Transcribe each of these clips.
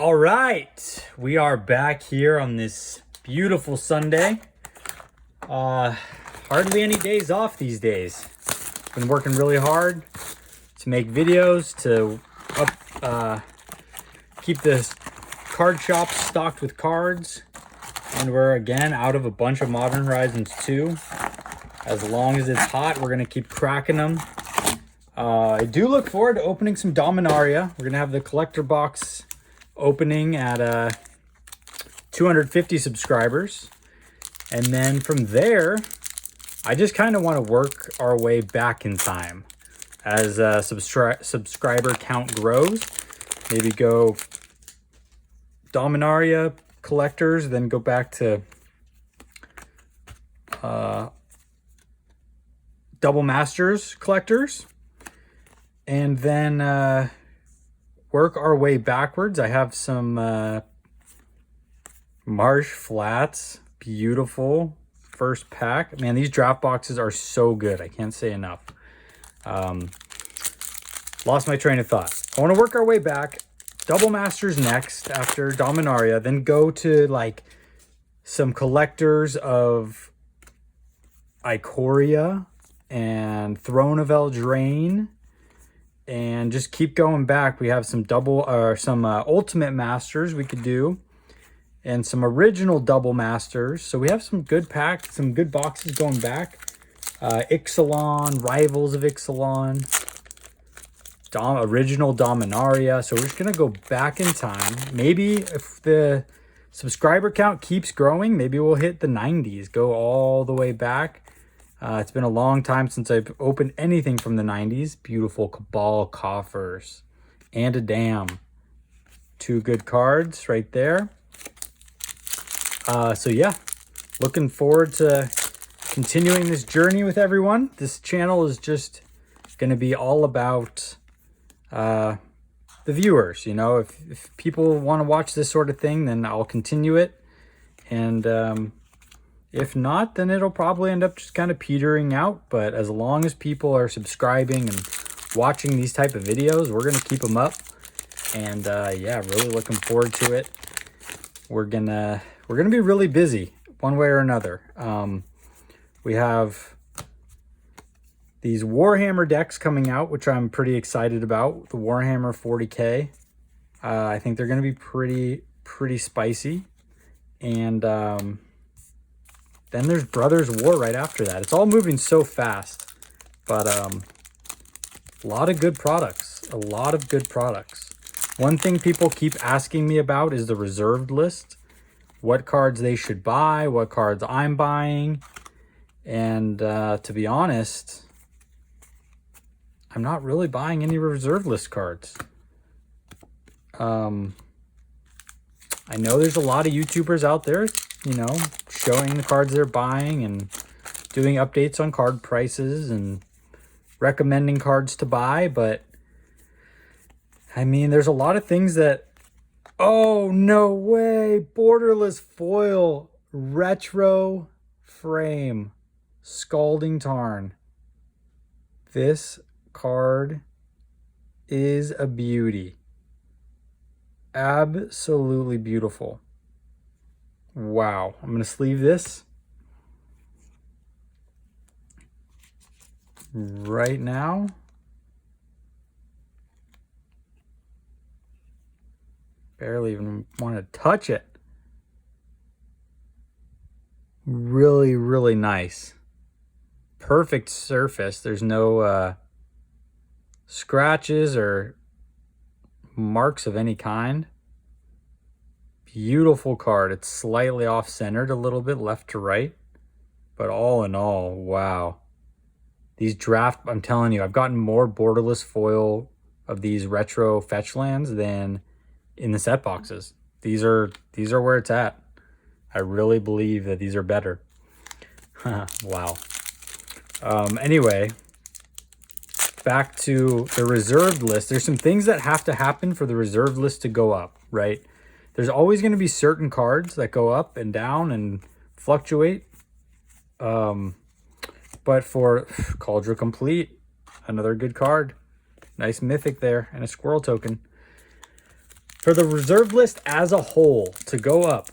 All right, we are back here on this beautiful Sunday. Hardly any days off these days. Been working really hard to make videos to keep the card shop stocked with cards, and we're again out of a bunch of Modern Horizons 2. As long as it's hot, we're gonna keep cracking them. I do look forward to opening some Dominaria. We're gonna have the collector box opening at 250 subscribers, and then from there I just kind of want to work our way back in time as subscriber count grows. Maybe go Dominaria collectors, then go back to Double Masters collectors, and then work our way backwards. I have some Marsh Flats, beautiful first pack. Man, these draft boxes are so good. I can't say enough. Lost my train of thought. I want to work our way back. Double Masters next after Dominaria, then go to like some collectors of Ikoria and Throne of Eldraine, and just keep going back. We have some Ultimate Masters we could do, and some original Double Masters. So we have some good packs, some good boxes going back. Ixalan, Rivals of Ixalan, original Dominaria. So we're just gonna go back in time. Maybe if the subscriber count keeps growing, maybe we'll hit the 90s, go all the way back. It's been a long time since I've opened anything from the 90s. Beautiful Cabal coffers and a dam. Two good cards right there. So yeah, looking forward to continuing this journey with everyone. This channel is just going to be all about the viewers. You know, if people want to watch this sort of thing, then I'll continue it. And if not, then it'll probably end up just kind of petering out. But as long as people are subscribing and watching these type of videos, we're going to keep them up. And yeah, really looking forward to it. We're gonna be really busy one way or another. We have these Warhammer decks coming out, which I'm pretty excited about. The Warhammer 40K. I think they're going to be pretty spicy. And then there's Brothers War right after that. It's all moving so fast, but a lot of good products. A lot of good products. One thing people keep asking me about is the reserved list. What cards they should buy, what cards I'm buying. And to be honest, I'm not really buying any reserved list cards. I know there's a lot of YouTubers out there, you know, showing the cards they're buying and doing updates on card prices and recommending cards to buy. But I mean, there's a lot of things that, oh, no way, borderless foil, retro frame, Scalding Tarn. This card is a beauty. Absolutely beautiful. Wow. I'm going to sleeve this right now. Barely even want to touch it. Really, really nice. Perfect surface. There's no scratches or marks of any kind. Beautiful card. It's slightly off-centered a little bit, left to right. But all in all, wow. These draft, I'm telling you, I've gotten more borderless foil of these retro fetch lands than in the set boxes. These are where it's at. I really believe that these are better. Wow. Anyway, back to the reserved list. There's some things that have to happen for the reserved list to go up, right? There's always going to be certain cards that go up and down and fluctuate. But for Cauldron Complete, another good card. Nice mythic there and a squirrel token. For the reserve list as a whole to go up,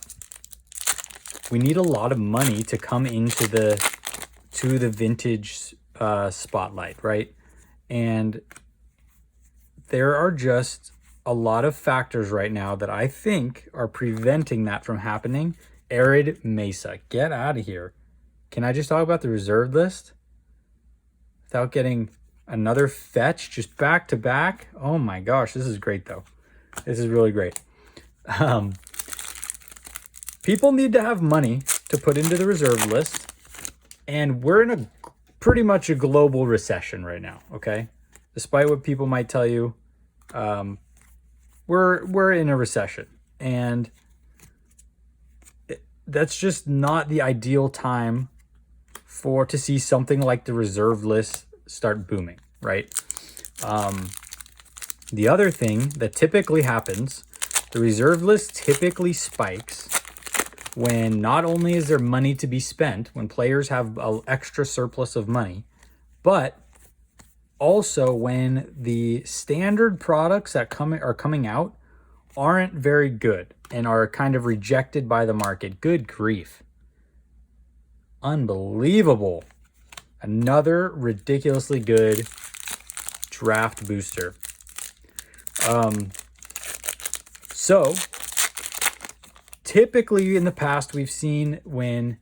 we need a lot of money to come into the vintage spotlight, right? And there are just a lot of factors right now that I think are preventing that from happening. Arid Mesa, get out of here. Can I just talk about the reserve list without getting another fetch just back to back? Oh my gosh, this is great though. This is really great. People need to have money to put into the reserve list, and we're in a pretty much a global recession right now, okay? Despite what people might tell you, we're in a recession, and that's just not the ideal time to see something like the reserve list start booming, right? The other thing that typically happens, the reserve list typically spikes when not only is there money to be spent, when players have an extra surplus of money, but also when the standard products that are coming out aren't very good and are kind of rejected by the market. Good grief. Unbelievable. Another ridiculously good draft booster. So typically in the past, we've seen when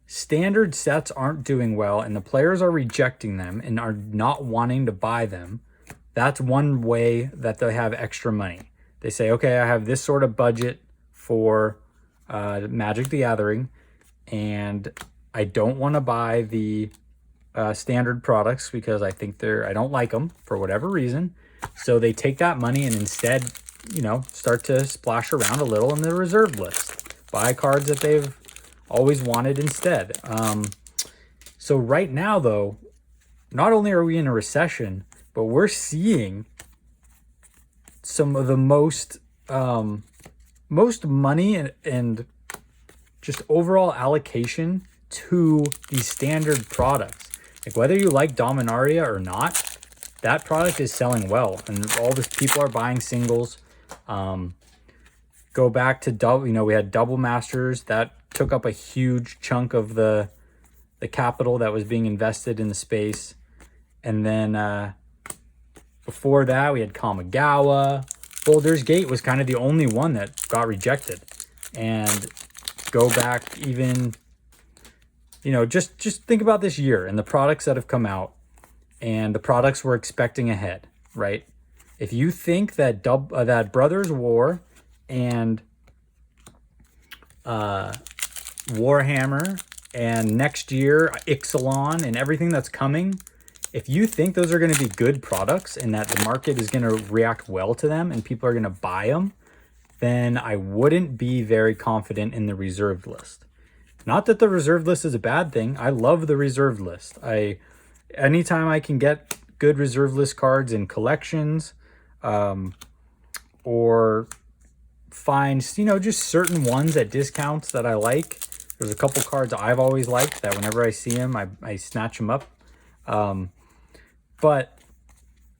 standard sets aren't doing well and the players are rejecting them and are not wanting to buy them, that's one way that they have extra money. They say, okay, I have this sort of budget for Magic the Gathering, and I don't want to buy the standard products because I think I don't like them for whatever reason. So they take that money and instead, start to splash around a little in the reserve list. Buy cards that they've always wanted instead. So right now, though, not only are we in a recession, but we're seeing some of the most money and just overall allocation to these standard products. Like whether you like Dominaria or not, that product is selling well, and all these people are buying singles. Go back to double, we had Double Masters that took up a huge chunk of the capital that was being invested in the space. And then before that, we had Kamigawa. Boulder's Gate was kind of the only one that got rejected. And go back even, just think about this year and the products that have come out and the products we're expecting ahead, right? If you think that that Brothers War and Warhammer and next year Ixalan and everything that's coming, if you think those are going to be good products and that the market is going to react well to them and people are going to buy them, then I wouldn't be very confident in the reserved list. Not that the reserved list is a bad thing. I love the reserved list. Anytime I can get good reserve list cards in collections, or find, just certain ones at discounts that I like. There's a couple cards I've always liked that whenever I see them, I snatch them up. But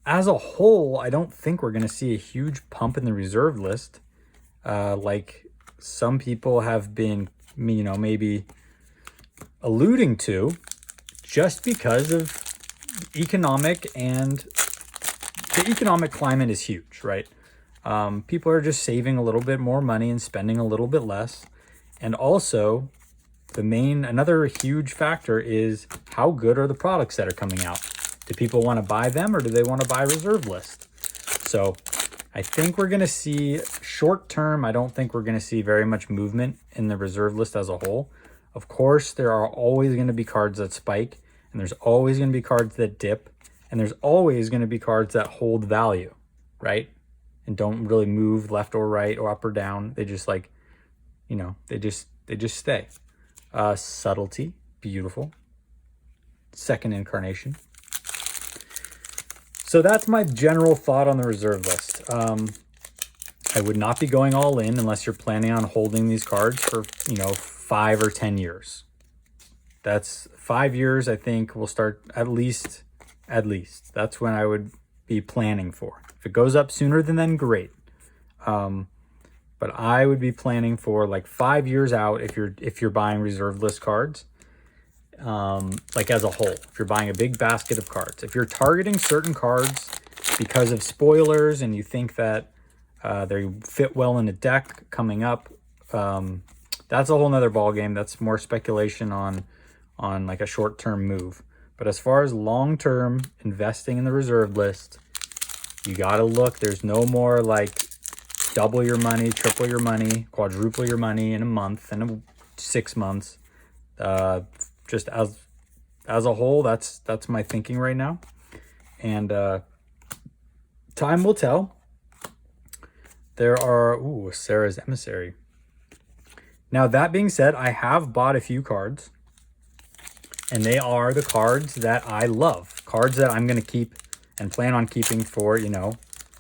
as a whole, I don't think we're going to see a huge pump in the reserve list, like some people have been, maybe alluding to, just because of economic and the economic climate is huge, right? People are just saving a little bit more money and spending a little bit less. And also, another huge factor is how good are the products that are coming out? Do people want to buy them or do they want to buy reserve list? So I think we're going to see short term, I don't think we're going to see very much movement in the reserve list as a whole. Of course, there are always going to be cards that spike, and there's always going to be cards that dip, and there's always going to be cards that hold value, right? And don't really move left or right or up or down. They just they just stay. Subtlety, beautiful. Second incarnation. So that's my general thought on the reserve list. I would not be going all in unless you're planning on holding these cards for, 5 or 10 years. That's 5 years, I think, will start at least. That's when I would be planning for. If it goes up sooner than then, great. But I would be planning for like 5 years out if you're buying reserved list cards, like as a whole. If you're buying a big basket of cards, if you're targeting certain cards because of spoilers and you think that they fit well in a deck coming up, that's a whole nother ball game. That's more speculation on like a short-term move. But as far as long-term investing in the reserve list, you got to look. There's no more like double your money, triple your money, quadruple your money in a month and 6 months. Just as a whole, that's my thinking right now. And time will tell. There are Sarah's Emissary. Now that being said, I have bought a few cards, and they are the cards that I love, cards that I'm going to keep and plan on keeping for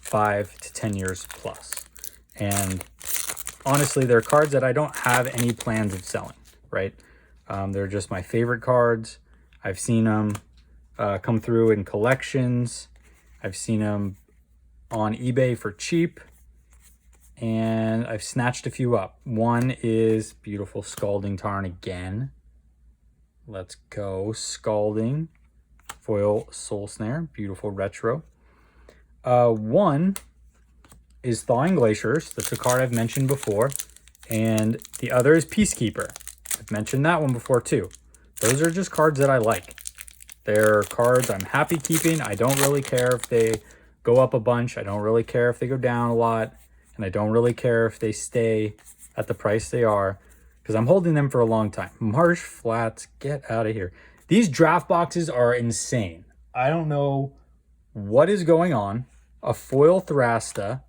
5 to 10 years plus. And honestly, they're cards that I don't have any plans of selling, right? They're just my favorite cards. I've seen them come through in collections. I've seen them on eBay for cheap. And I've snatched a few up. One is beautiful Scalding Tarn again. Let's go. Scalding. Foil Soul Snare. Beautiful retro. One is Thawing Glaciers. That's a card I've mentioned before. And the other is Peacekeeper. I've mentioned that one before too. Those are just cards that I like. They're cards I'm happy keeping. I don't really care if they go up a bunch. I don't really care if they go down a lot. And I don't really care if they stay at the price they are, because I'm holding them for a long time. Marsh Flats, get out of here. These draft boxes are insane. I don't know what is going on. A foil Thrasta.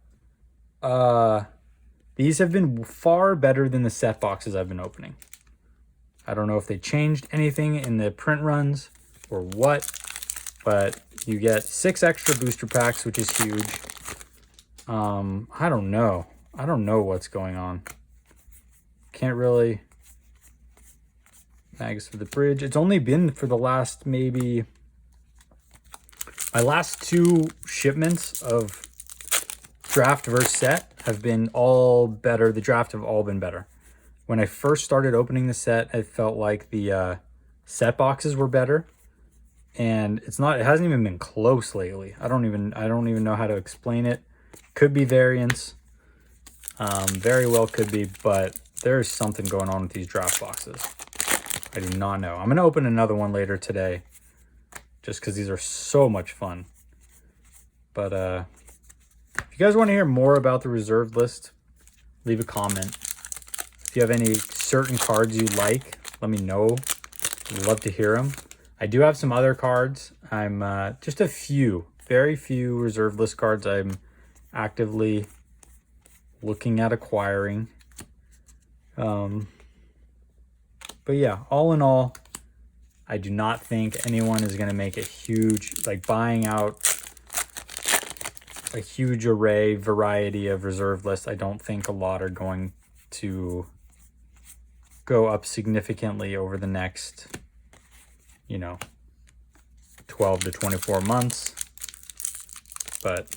These have been far better than the set boxes I've been opening. I don't know if they changed anything in the print runs or what, but you get 6 extra booster packs, which is huge. I don't know. I don't know what's going on. Can't really. Mags for the Bridge. It's only been for the last maybe. My last 2 shipments of draft versus set have been all better. The draft have all been better. When I first started opening the set, I felt like the set boxes were better. And it hasn't even been close lately. I don't even know how to explain it. Could be variance. Very well could be, but there's something going on with these draft boxes. I do not know. I'm going to open another one later today, just because these are so much fun. But if you guys want to hear more about the reserved list, leave a comment. If you have any certain cards you like, let me know. I'd love to hear them. I do have some other cards. I'm just a few, very few reserved list cards I'm actively looking at acquiring. But yeah, all in all, I do not think anyone is going to make a huge, like buying out a huge variety of reserve lists. I don't think a lot are going to go up significantly over the next, 12 to 24 months. But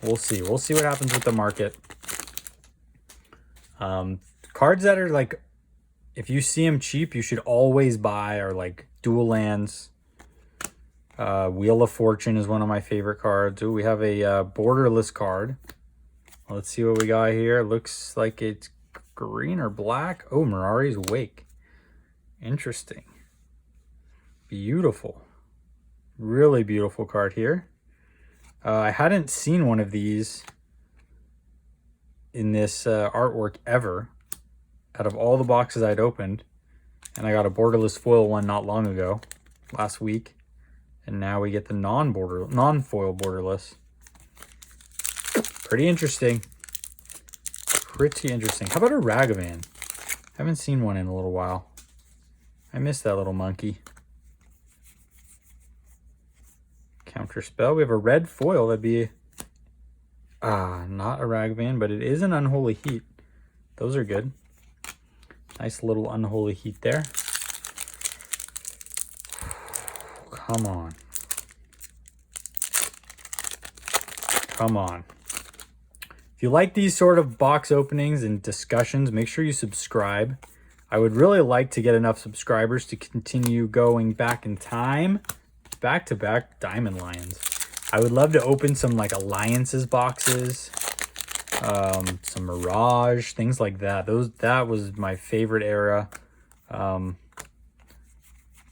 we'll see. We'll see what happens with the market. Cards that are like, if you see them cheap, you should always buy, are like dual lands. Wheel of Fortune is one of my favorite cards. Ooh, we have a borderless card. Let's see what we got here. Looks like it's green or black. Oh, Mirari's Wake. Interesting. Beautiful. Really beautiful card here. I hadn't seen one of these in this artwork ever out of all the boxes I'd opened. And I got a borderless foil one not long ago, last week. And now we get the non-foil borderless. Pretty interesting. Pretty interesting. How about a Ragavan? Haven't seen one in a little while. I missed that little monkey. Counter spell. We have a red foil. That'd be not a Ragavan, but it is an Unholy Heat. Those are good. Nice little Unholy Heat there. Come on. Come on. If you like these sort of box openings and discussions, make sure you subscribe. I would really like to get enough subscribers to continue going back in time. Back-to-back Diamond Lions. I would love to open some like Alliances boxes, some Mirage, things like that. That was my favorite era.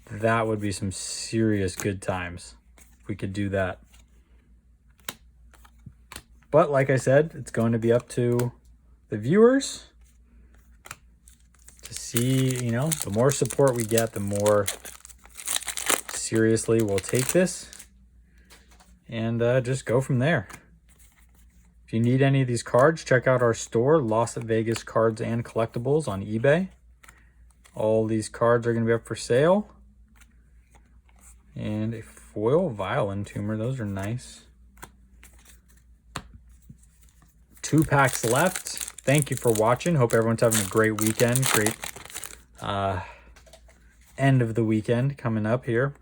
That would be some serious good times if we could do that. But like I said, it's going to be up to the viewers to see, you know, the more support we get, the more seriously we'll take this and just go from there. If you need any of these cards, check out our store, LasVegasCardsAndCollectibles on eBay. All these cards are going to be up for sale. And a foil violin tumor, those are nice. 2 packs left. Thank you for watching. Hope everyone's having a great weekend. Great end of the weekend coming up here.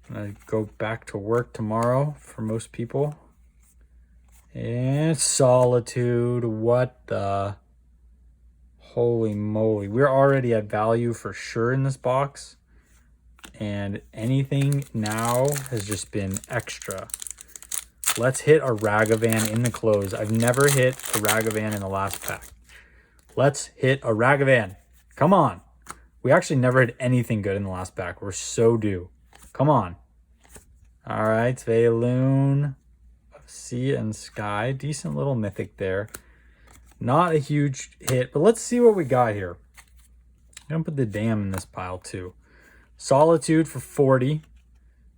I'm gonna go back to work tomorrow for most people. And Solitude, what the holy moly. We're already at value for sure in this box. And anything now has just been extra. Let's hit a Ragavan in the close. I've never hit a Ragavan in the last pack. Let's hit a Ragavan. Come on. We actually never hit anything good in the last pack. We're so due. Come on. All right, Veiloon, Sea and Sky. Decent little mythic there. Not a huge hit, but let's see what we got here. I'm going to put the Dam in this pile too. Solitude for 40.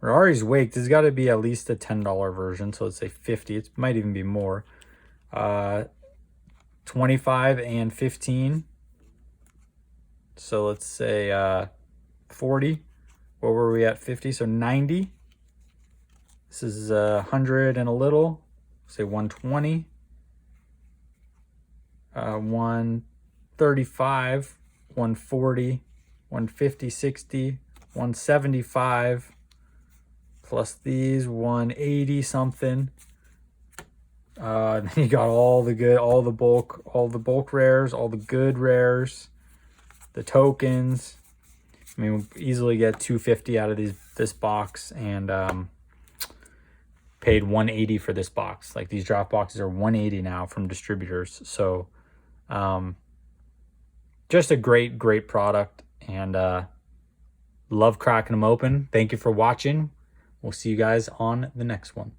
Rari's Wake, there's got to be at least a $10 version, so let's say 50. It might even be more. 25 and 15. So let's say 40. What were we at? 50, so 90. This is 100 and a little. Say 120. 135, 140, 150, 60, 175. Plus these 180 something. Then you got all the good, all the bulk rares, all the good rares, the tokens. I mean, we'll easily get 250 out of this box, and paid 180 for this box. Like, these draft boxes are 180 now from distributors. So just a great product, and love cracking them open. Thank you for watching. We'll see you guys on the next one.